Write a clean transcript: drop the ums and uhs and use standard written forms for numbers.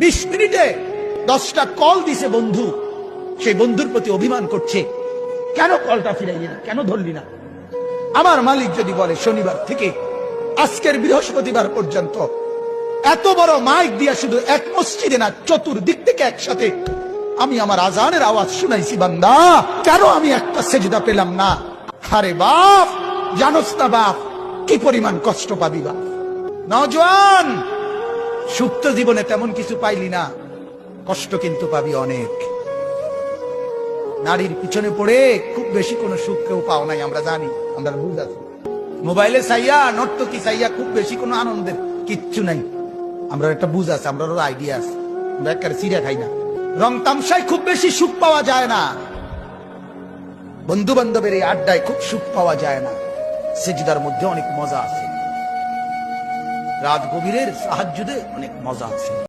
20 মিনিটে 10টা কল দিছে বন্ধু, সেই বন্ধুর প্রতি অভিমান করছে, কেন কলটা ফিরাইলি না, কেন ধরলি না। আমার মালিক যদি বলে শনিবার থেকে আজকের বৃহস্পতিবার পর্যন্ত এত বড় মাইক দিয়া শুধু এক মসজিদে না, চতুর্দিক থেকে একসাথে আমি আমার আজানের আওয়াজ শুনাইছি, বান্দা কেন আমি একটা সেজদা পেলাম না। আরে বাপ, জানোস না বাপ কি পরিমাণ কষ্ট পাবি বাপ। নওজোয়ান, সুপ্ত জীবনে তেমন কিছু পাইলি না, কষ্ট কিন্তু পাবি অনেক। নারীর পিছনে পড়ে খুব বেশি কোনো সুখ কেউ পাও নাই, আমরা জানি, আমরা বুঝ আছি। মোবাইলে চাইয়া, নর্তকী চাইয়া খুব বেশি কোনো আনন্দের কিচ্ছু নাই, আমরা একটা বুঝ আছে, আমরা আইডিয়া আছে, আমরা একটা চিড়া খাই না। রং তামসায় খুব বেশি সুখ পাওয়া যায় না, বন্ধু বান্ধবের এই আড্ডায় খুব সুখ পাওয়া যায় না। সেজদার মধ্যে অনেক মজা আছে, রাত গভীরের সাহাজ্জুদে অনেক মজা আছে।